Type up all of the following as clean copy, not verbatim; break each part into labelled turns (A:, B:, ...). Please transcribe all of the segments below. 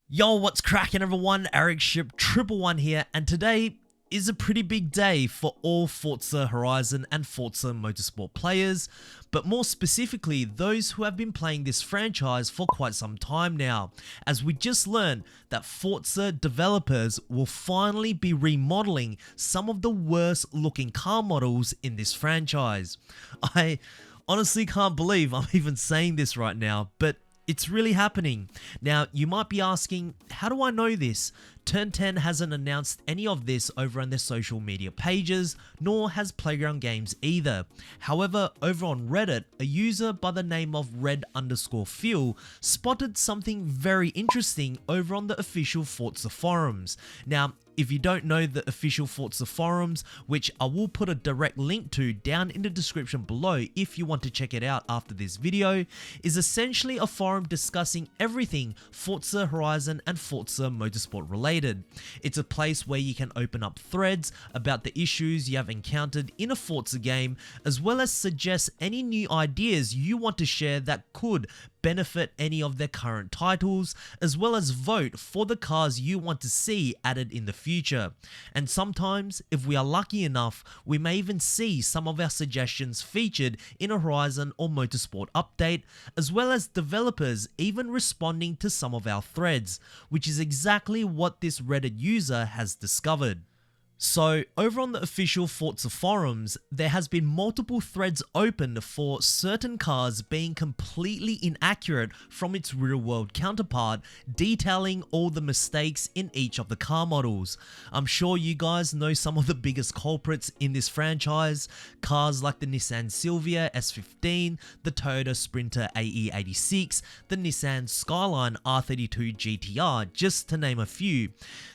A: Yo, what's cracking everyone? Ericship 111 here, and today is a pretty big day for all Forza Horizon and Forza Motorsport players, but more specifically those who have been playing this franchise for quite some time now, as we just learned that Forza developers will finally be remodeling some of the worst looking car models in this franchise. I honestly can't believe I'm even saying this right now, but it's really happening. Now, you might be asking, how do I know this? Turn 10 hasn't announced any of this over on their social media pages, nor has Playground Games either. However, over on Reddit, a user by the name of red_fuel spotted something very interesting over on the official Forza forums. Now, if you don't know the official Forza forums, which I will put a direct link to down in the description below if you want to check it out after this video, is essentially a forum discussing everything Forza Horizon and Forza Motorsport related. It's a place where you can open up threads about the issues you have encountered in a Forza game, as well as suggest any new ideas you want to share that could benefit any of their current titles, as well as vote for the cars you want to see added in the future. And sometimes, if we are lucky enough, we may even see some of our suggestions featured in a Horizon or Motorsport update, as well as developers even responding to some of our threads, which is exactly what this Reddit user has discovered. So, over on the official Forza forums, there has been multiple threads opened for certain cars being completely inaccurate from its real-world counterpart, detailing all the mistakes in each of the car models. I'm sure you guys know some of the biggest culprits in this franchise, cars like the Nissan Silvia S15, the Toyota Sprinter AE86, the Nissan Skyline R32 GTR, just to name a few.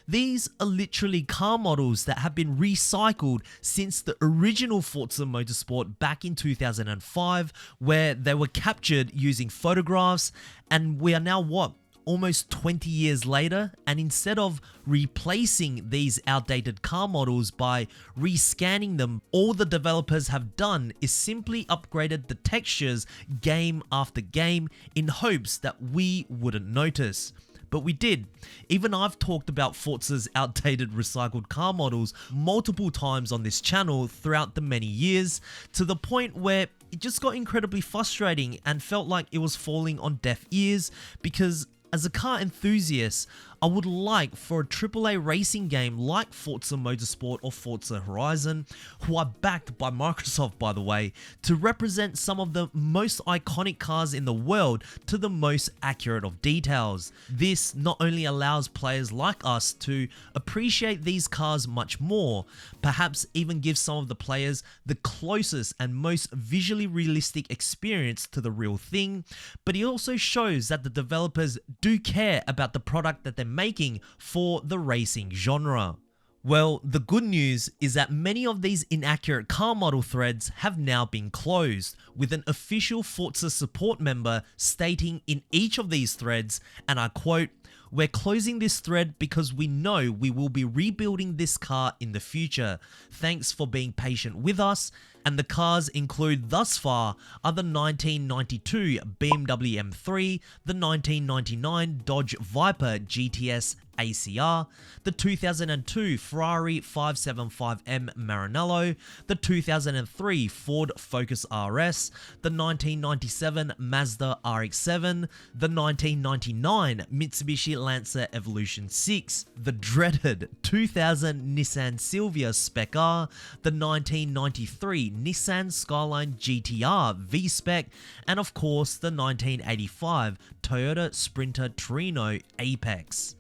A: These are literally car models that have been recycled since the original Forza Motorsport back in 2005, where they were captured using photographs, and we are now what? Almost 20 years later, and instead of replacing these outdated car models by rescanning them, all the developers have done is simply upgraded the textures game after game in hopes that we wouldn't notice. But we did. Even I've talked about Forza's outdated recycled car models multiple times on this channel throughout the many years, to the point where it just got incredibly frustrating and felt like it was falling on deaf ears, because as a car enthusiast, I would like for a AAA racing game like Forza Motorsport or Forza Horizon, who are backed by Microsoft by the way, to represent some of the most iconic cars in the world to the most accurate of details. This not only allows players like us to appreciate these cars much more, perhaps even gives some of the players the closest and most visually realistic experience to the real thing, but it also shows that the developers do care about the product that they're making for the racing genre. Well, the good news is that many of these inaccurate car model threads have now been closed, with an official Forza support member stating in each of these threads, and I quote, "We're closing this thread because we know we will be rebuilding this car in the future. Thanks for being patient with us." And the cars include thus far are the 1992 BMW M3, the 1999 Dodge Viper GTS ACR, the 2002 Ferrari 575M Maranello, the 2003 Ford Focus RS, the 1997 Mazda RX-7, the 1999 Mitsubishi Lancer Evolution 6, the dreaded 2000 Nissan Silvia Spec R, the 1993 Nissan Skyline GTR V-Spec, and of course the 1985 Toyota Sprinter Torino Apex.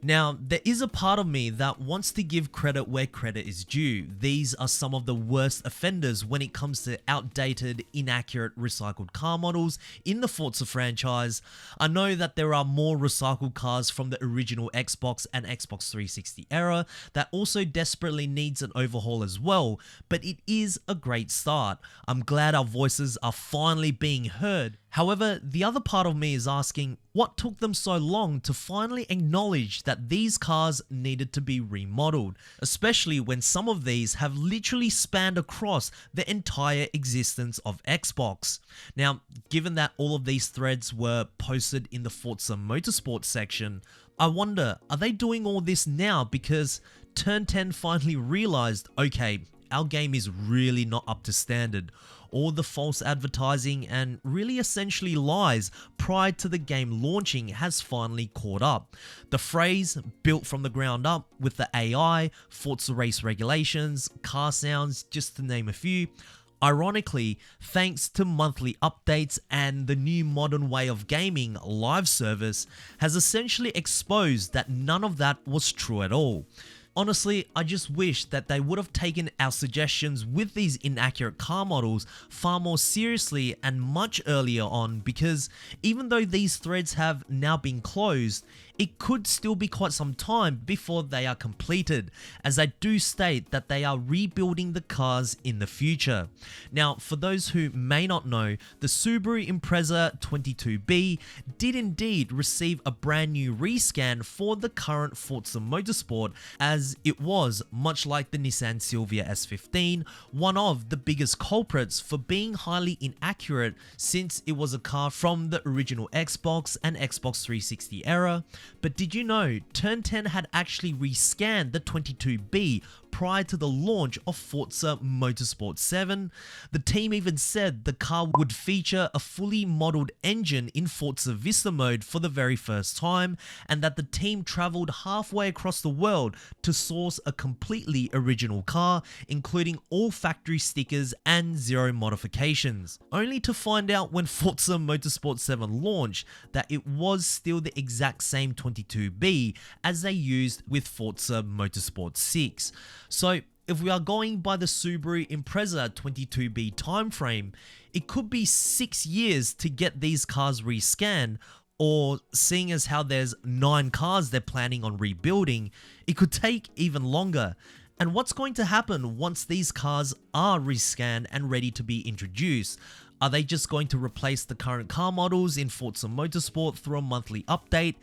A: Now, there is a part of me that wants to give credit where credit is due. These are some of the worst offenders when it comes to outdated, inaccurate, recycled car models in the Forza franchise. I know that there are more recycled cars from the original Xbox and Xbox 360 era that also desperately needs an overhaul as well, but it is a great start. I'm glad our voices are finally being heard, However, the other part of me is asking, what took them so long to finally acknowledge that these cars needed to be remodeled, especially when some of these have literally spanned across the entire existence of Xbox? Now, given that all of these threads were posted in the Forza Motorsport section, I wonder, are they doing all this now because Turn 10 finally realized, okay, our game is really not up to standard. All the false advertising and really essentially lies prior to the game launching has finally caught up. The phrase built from the ground up with the AI, Forza race regulations, car sounds, just to name a few. Ironically, thanks to monthly updates and the new modern way of gaming live service has essentially exposed that none of that was true at all. Honestly, I just wish that they would have taken our suggestions with these inaccurate car models far more seriously and much earlier on, because even though these threads have now been closed, it could still be quite some time before they are completed, as they do state that they are rebuilding the cars in the future. Now, for those who may not know, the Subaru Impreza 22B did indeed receive a brand new rescan for the current Forza Motorsport, as it was, much like the Nissan Silvia S15, one of the biggest culprits for being highly inaccurate since it was a car from the original Xbox and Xbox 360 era. But did you know, Turn 10 had actually rescanned the 22B prior to the launch of Forza Motorsport 7? The team even said the car would feature a fully modeled engine in Forza Vista mode for the very first time, and that the team traveled halfway across the world to source a completely original car, including all factory stickers and zero modifications, only to find out when Forza Motorsport 7 launched that it was still the exact same 22B as they used with Forza Motorsport 6. So if we are going by the Subaru Impreza 22B timeframe, it could be 6 years to get these cars rescanned, or seeing as how there's 9 cars they're planning on rebuilding, it could take even longer. And what's going to happen once these cars are rescanned and ready to be introduced? Are they just going to replace the current car models in Forza Motorsport through a monthly update?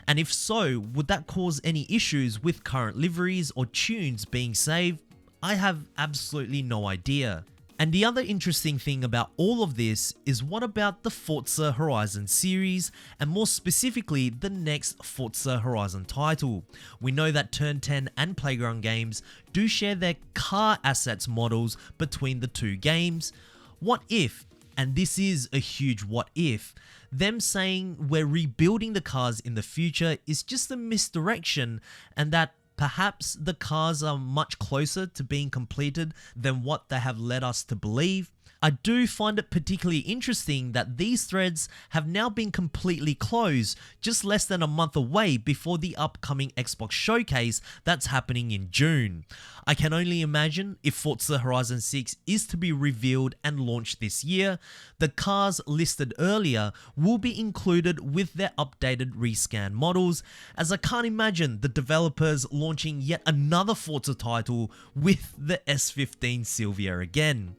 A: And if so, would that cause any issues with current liveries or tunes being saved? I have absolutely no idea. And the other interesting thing about all of this is, what about the Forza Horizon series, and more specifically the next Forza Horizon title? We know that Turn 10 and Playground Games do share their car assets models between the two games. What if, and this is a huge what if, them saying we're rebuilding the cars in the future is just a misdirection, and that perhaps the cars are much closer to being completed than what they have led us to believe? I do find it particularly interesting that these threads have now been completely closed just less than a month away before the upcoming Xbox showcase that's happening in June. I can only imagine if Forza Horizon 6 is to be revealed and launched this year, the cars listed earlier will be included with their updated rescan models, as I can't imagine the developers launching yet another Forza title with the S15 Silvia again.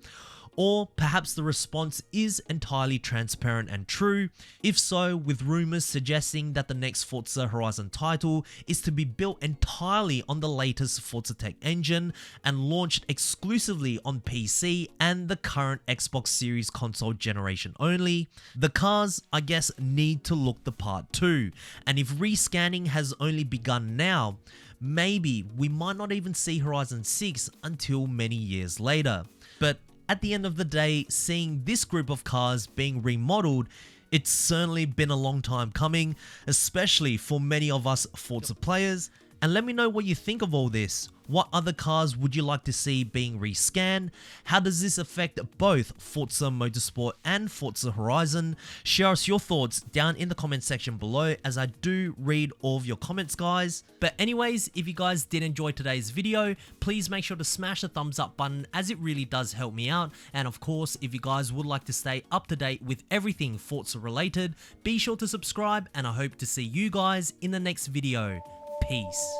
A: Or perhaps the response is entirely transparent and true. If so, with rumors suggesting that the next Forza Horizon title is to be built entirely on the latest Forza Tech engine and launched exclusively on PC and the current Xbox Series console generation only, the cars, I guess, need to look the part too. And if rescanning has only begun now, maybe we might not even see Horizon 6 until many years later. But at the end of the day, seeing this group of cars being remodeled, it's certainly been a long time coming, especially for many of us Forza players. And let me know what you think of all this. What other cars would you like to see being rescanned? How does this affect both Forza Motorsport and Forza Horizon? Share us your thoughts down in the comment section below, as I do read all of your comments, guys. But anyways, if you guys did enjoy today's video, please make sure to smash the thumbs up button, as it really does help me out. And of course, if you guys would like to stay up to date with everything Forza related, be sure to subscribe, and I hope to see you guys in the next video. Peace.